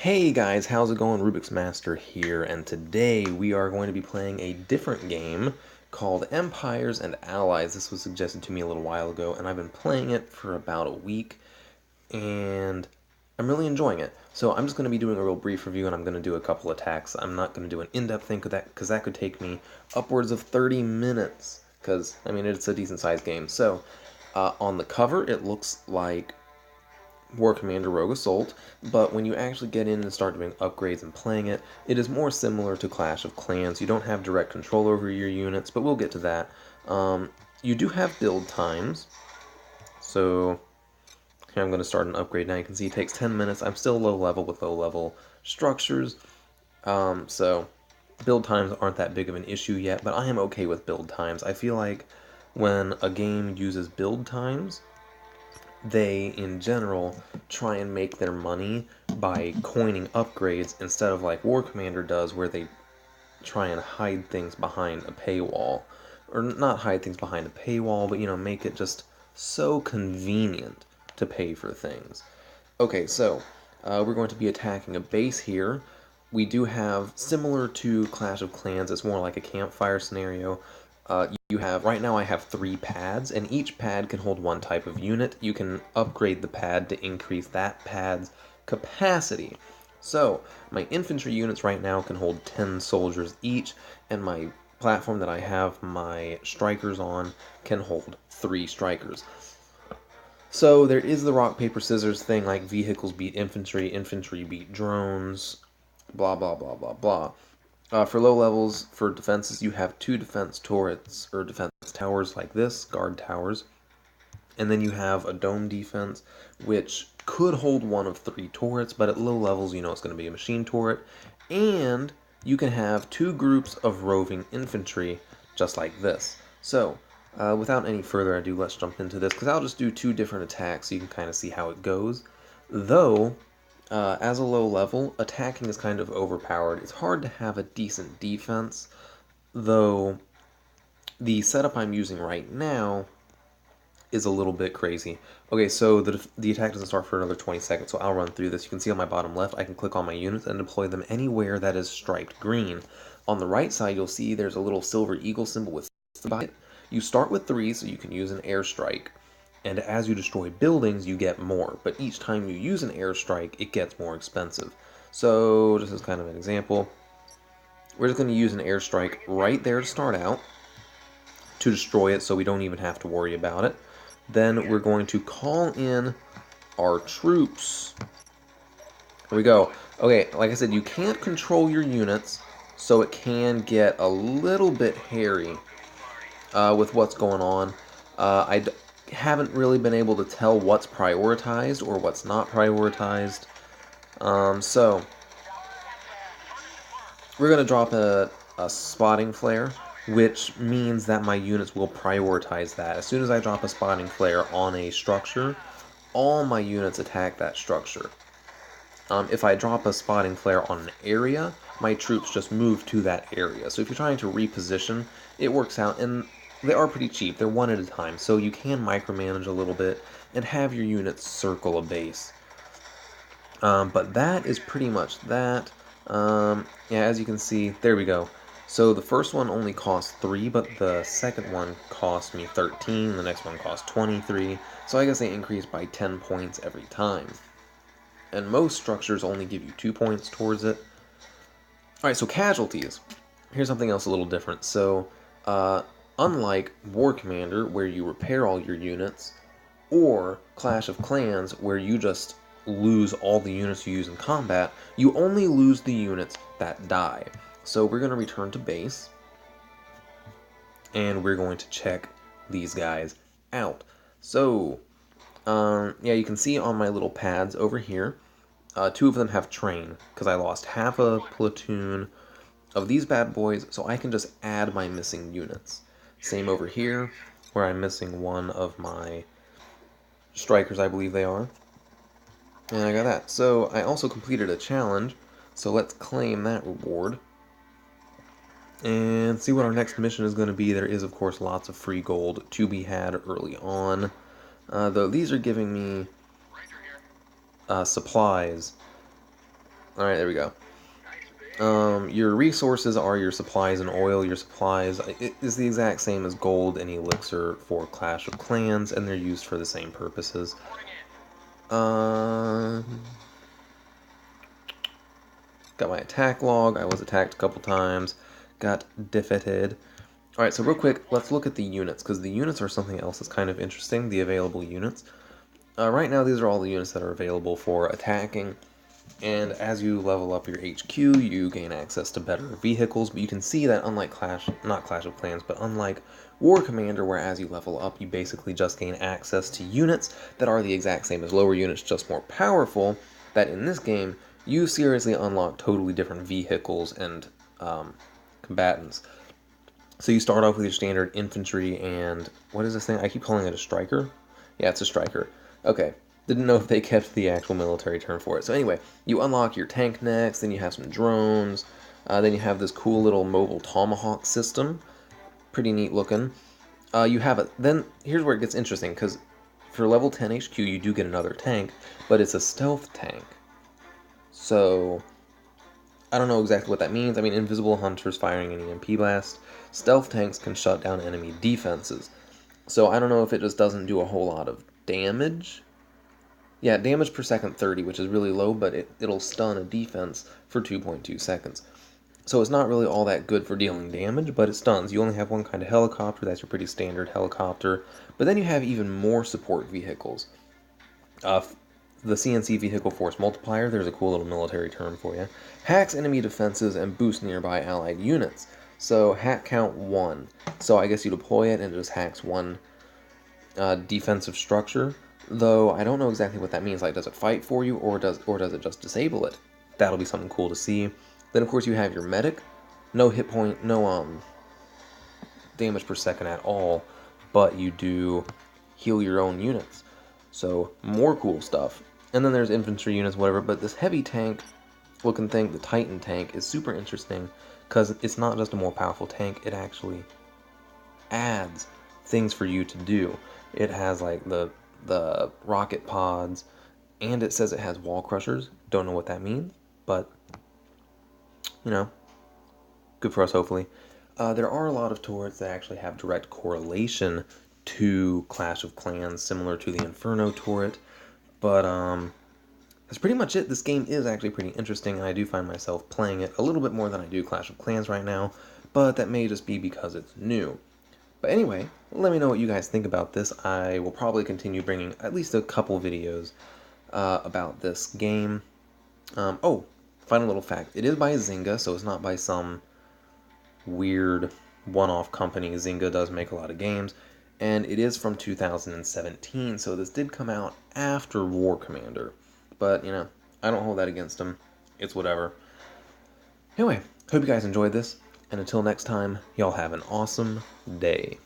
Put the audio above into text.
Hey guys, how's it going? Rubik's Master here, and today we are going to be playing a different game called Empires and Allies. This was suggested to me a little while ago, and I've been playing it for about a week, and I'm really enjoying it. So I'm just going to be doing a real brief review, and I'm going to do a couple attacks. I'm not going to do an in-depth thing because that could take me upwards of 30 minutes, because, I mean, it's a decent-sized game. So, on the cover, it looks like War Commander Rogue Assault, but when you actually get in and start doing upgrades and playing it, it is more similar to Clash of Clans. You don't have direct control over your units, but we'll get to that. You do have build times, so here I'm going to start an upgrade now. You can see it takes 10 minutes. I'm still low level with low level structures, so build times aren't that big of an issue yet, but I am okay with build times. I feel like when a game uses build times, they, in general, try and make their money by coining upgrades instead of like War Commander does, where they try and hide things behind a paywall. Or not hide things behind a paywall, but, make it just so convenient to pay for things. Okay, so we're going to be attacking a base here. We do have, similar to Clash of Clans, it's more like a campfire scenario. You have, right now I have 3 pads, and each pad can hold one type of unit. You can upgrade the pad to increase that pad's capacity. So, my infantry units right now can hold 10 soldiers each, and my platform that I have my strikers on can hold 3 strikers. So there is the rock, paper, scissors thing, like vehicles beat infantry, infantry beat drones, blah, blah, blah, blah, blah. For low levels, for defenses, you have 2 defense turrets, or defense towers like this, guard towers. And then you have a dome defense, which could hold one of 3 turrets, but at low levels, it's going to be a machine turret. And you can have 2 groups of roving infantry, just like this. So, without any further ado, let's jump into this, because I'll just do 2 different attacks so you can kind of see how it goes. Though, as a low level, attacking is kind of overpowered. It's hard to have a decent defense, though the setup I'm using right now is a little bit crazy. Okay, so the attack doesn't start for another 20 seconds, so I'll run through this. You can see on my bottom left, I can click on my units and deploy them anywhere that is striped green. On the right side, you'll see there's a little silver eagle symbol with 3 by it. You start with 3, so you can use an airstrike. And as you destroy buildings, you get more, but each time you use an airstrike, it gets more expensive. So, just as kind of an example, we're just going to use an airstrike right there to start out, to destroy it so we don't even have to worry about it. Then we're going to call in our troops. Here we go. Okay, like I said, you can't control your units, so it can get a little bit hairy with what's going on. I haven't really been able to tell what's prioritized or what's not prioritized. So, we're going to drop a spotting flare, which means that my units will prioritize that. As soon as I drop a spotting flare on a structure, all my units attack that structure. If I drop a spotting flare on an area, my troops just move to that area. So if you're trying to reposition, it works out, and they are pretty cheap. They're one at a time, so you can micromanage a little bit and have your units circle a base. But that is pretty much that. Yeah, as you can see, there we go. So the first one only cost 3, but the second one cost me 13, the next one cost 23, so I guess they increase by 10 points every time. And most structures only give you 2 points towards it. Alright, so casualties. Here's something else a little different. So, unlike War Commander, where you repair all your units, or Clash of Clans, where you just lose all the units you use in combat, you only lose the units that die. So we're going to return to base, and we're going to check these guys out. So, yeah, you can see on my little pads over here, 2 of them have train, because I lost half a platoon of these bad boys, so I can just add my missing units. Same over here, where I'm missing one of my strikers, I believe they are. And I got that. So I also completed a challenge, so let's claim that reward. And see what our next mission is going to be. There is, of course, lots of free gold to be had early on. Though these are giving me supplies Alright, there we go. Your resources are your supplies and oil. Your supplies is the exact same as gold and elixir for Clash of Clans, and they're used for the same purposes. Got my attack log. I was attacked a couple times. Got defeated. Alright, so real quick, let's look at the units, because the units are something else that's kind of interesting, the available units. Right now, these are all the units that are available for attacking. And as you level up your HQ, you gain access to better vehicles, but you can see that unlike not Clash of Clans, but unlike War Commander, where as you level up, you basically just gain access to units that are the exact same as lower units, just more powerful, that in this game, you seriously unlock totally different vehicles and combatants. So you start off with your standard infantry and, what is this thing? I keep calling it a striker? Yeah, it's a striker. Okay. Didn't know if they kept the actual military term for it. So anyway, you unlock your tank next, then you have some drones, then you have this cool little mobile tomahawk system. Pretty neat looking. Then here's where it gets interesting, because for level 10 HQ you do get another tank, but it's a stealth tank. So, I don't know exactly what that means. I mean, invisible hunters firing an EMP blast. Stealth tanks can shut down enemy defenses. So I don't know if it just doesn't do a whole lot of damage. Yeah, damage per second 30, which is really low, but it'll stun a defense for 2.2 seconds. So it's not really all that good for dealing damage, but it stuns. You only have one kind of helicopter, that's your pretty standard helicopter. But then you have even more support vehicles. The CNC Vehicle Force Multiplier, there's a cool little military term for you, hacks enemy defenses and boosts nearby allied units. So hack count 1. So I guess you deploy it and it just hacks one defensive structure. Though I don't know exactly what that means. Like, does it fight for you, or does it just disable it? That'll be something cool to see. Then of course you have your medic. No hit point, no damage per second at all, but you do heal your own units. So more cool stuff. And then there's infantry units, whatever. But this heavy tank looking thing, the Titan tank, is super interesting because it's not just a more powerful tank. It actually adds things for you to do. It has like the rocket pods, and it says it has wall crushers. Don't know what that means, but you know, good for us hopefully. There are a lot of turrets that actually have direct correlation to Clash of Clans, similar to the Inferno turret, but that's pretty much it. This game is actually pretty interesting, and I do find myself playing it a little bit more than I do Clash of Clans right now, but that may just be because it's new. But anyway, let me know what you guys think about this. I will probably continue bringing at least a couple videos about this game. Oh, final little fact. It is by Zynga, so it's not by some weird one-off company. Zynga does make a lot of games, and it is from 2017, so this did come out after War Commander. But, you know, I don't hold that against them. It's whatever. Anyway, hope you guys enjoyed this. And until next time, y'all have an awesome day.